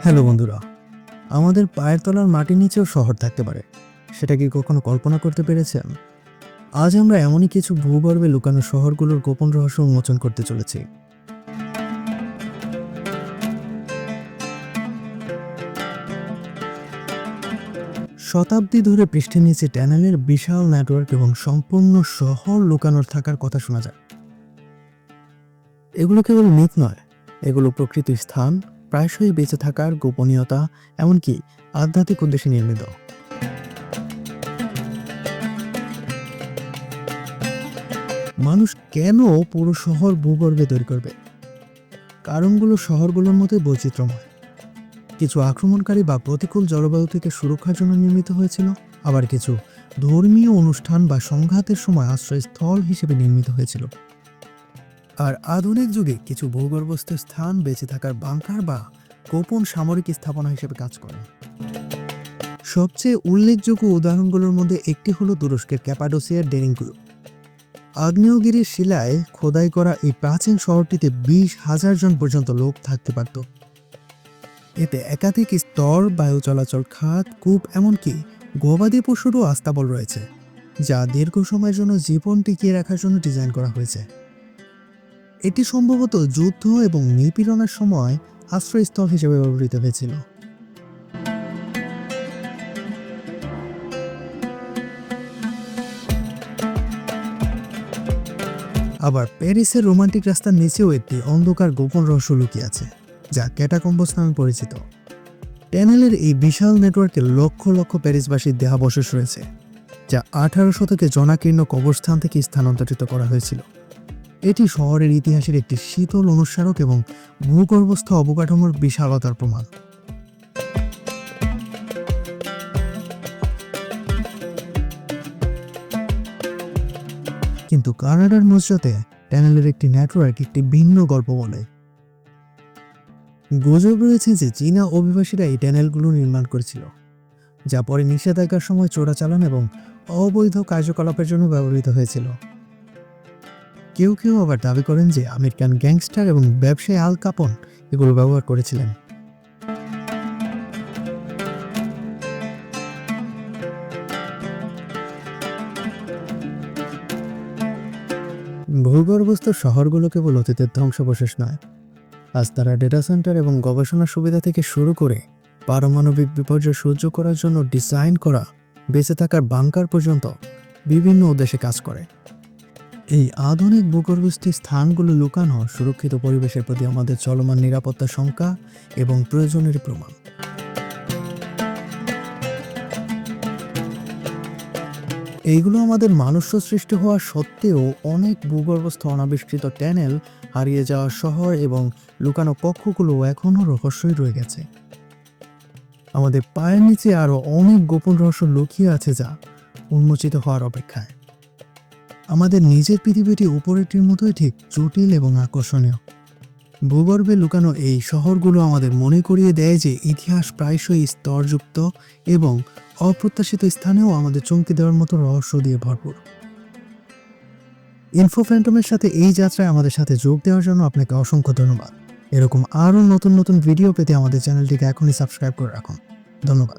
Hello বন্ধুরা, আমাদের পায়ের তলার মাটির নিচেও শহর থাকতে পারে। সেটা কি কখনো কল্পনা করতে পেরেছেন? আজ আমরা এমনই কিছু ভূগর্ভে লুকানো শহরগুলোর গোপন রহস্য উন্মোচন করতে চলেছি। শতাব্দী ধরে পৃষ্ঠের নিচে ট্যানেলের বিশাল নেটওয়ার্ক এবং সম্পূর্ণ শহর লুকানোর থাকার কথা শোনা যায়। এগুলো কেবল মিথ নয়, এগুলো প্রকৃত স্থান, প্রায়শই বেঁচে থাকার গোপনীয়তা, এমনকি আধ্যাত্মিক উদ্দেশ্যে নির্মিত। মানুষ কেন পুরো শহর ভূগর্ভে তৈরি করবে? কারণগুলো শহরগুলোর মধ্যে বৈচিত্র্যময়। কিছু আক্রমণকারী বা প্রতিকূল জলবায়ু থেকে সুরক্ষার জন্য নির্মিত হয়েছিল, আবার কিছু ধর্মীয় অনুষ্ঠান বা সংঘাতের সময় আশ্রয়স্থল হিসেবে নির্মিত হয়েছিল। আর আধুনিক যুগে কিছু ভূগর্ভস্থ স্থান বেঁচে থাকার বাংকার বা গোপন সামরিক স্থাপনা হিসেবে কাজ করে। সবচেয়ে উল্লেখযোগ্য উদাহরণগুলোর মধ্যে একটি হলো তুরস্কের ক্যাপাডোসিয়ার ডেরিংগুলো। আগ্নেয়গিরির শিলায় খোদাই করা এই প্রাচীন শহরটিতে 20,000 জন পর্যন্ত লোক থাকতে পারত। এতে একাধিক স্তর, বায়ু চলাচল খাত, কূপ, এমনকি গবাদি পশুরও আস্তাবল রয়েছে, যা দীর্ঘ সময়ের জন্য জীবন টিকিয়ে রাখার জন্য ডিজাইন করা হয়েছে। এটি সম্ভবত যুদ্ধ এবং নিপীড়নের সময় আশ্রয়স্থল হিসেবে ব্যবহৃত হয়েছিল। আবার প্যারিসের রোমান্টিক রাস্তার নিচেও একটি অন্ধকার গোপন রহস্য লুকিয়ে আছে, যা ক্যাটাকম্বস নামে পরিচিত। ট্যানেলের এই বিশাল নেটওয়ার্কে লক্ষ লক্ষ প্যারিসবাসীর দেহাবশেষ রয়েছে, যা 18 শতকে জনাকীর্ণ কবরস্থান থেকে স্থানান্তরিত করা হয়েছিল। এটি শহরের ইতিহাসের একটি শীতল অনুস্মারক এবং ভূগর্ভস্থ অবকাঠামোর বিশালতার প্রমাণ। কিন্তু কানাডার নুসরাতে ট্যানেলের একটি নেটওয়ার্ক একটি ভিন্ন গল্প বলে। গুজব রয়েছে যে চীনা অভিবাসীরা এই ট্যানেলগুলো নির্মাণ করেছিল, যা পরে নিষেধাজ্ঞার সময় চোরাচালান এবং অবৈধ কার্যকলাপের জন্য ব্যবহৃত হয়েছিল। কেউ কেউ আবার দাবি করেন যে আমেরিকান গ্যাংস্টার এবং ব্যবসায়ী আল কাপন এগুলো ব্যবহার করেছিলেন। ভূগর্ভস্থ শহরগুলো কেবল অতীতের ধ্বংসাবশেষ নয়, আজ তারা ডেটা সেন্টার এবং গবেষণা সুবিধা থেকে শুরু করে পারমাণবিক বিপর্যয় সহ্য করার জন্য ডিজাইন করা বেঁচে থাকার বাংকার পর্যন্ত বিভিন্ন উদ্দেশ্যে কাজ করে। এই আধুনিক ভূগর্ভস্থ স্থানগুলো লুকানো সুরক্ষিত পরিবেশের প্রতি আমাদের চলমান নিরাপত্তা শঙ্কা এবং প্রয়োজনের প্রমাণ। এইগুলো আমাদের মানুষ্য সৃষ্টি হওয়া সত্ত্বেও অনেক ভূগর্ভস্থ অনাবিষ্কৃত ট্যানেল, হারিয়ে যাওয়া শহর এবং লুকানো কক্ষগুলো এখনও রহস্যই রয়ে গেছে। আমাদের পায়ের নিচে আরও অনেক গোপন রহস্য লুকিয়ে আছে, যা উন্মোচিত হওয়ার অপেক্ষায়। আমাদের নিজের পৃথিবীটি উপরেরটির মতোই ঠিক জটিল এবং আকর্ষণীয়। ভূগর্ভে লুকানো এই শহরগুলো আমাদের মনে করিয়ে দেয় যে ইতিহাস প্রায়শই স্তরযুক্ত এবং অপ্রত্যাশিত স্থানেও আমাদের চমকে দেওয়ার মতো রহস্য দিয়ে ভরপুর। ইনফো ফ্যান্টমের সাথে এই যাত্রায় আমাদের সাথে যোগ দেওয়ার জন্য আপনাকে অসংখ্য ধন্যবাদ। এরকম আরও নতুন নতুন ভিডিও পেতে আমাদের চ্যানেলটিকে এখনই সাবস্ক্রাইব করে রাখুন। ধন্যবাদ।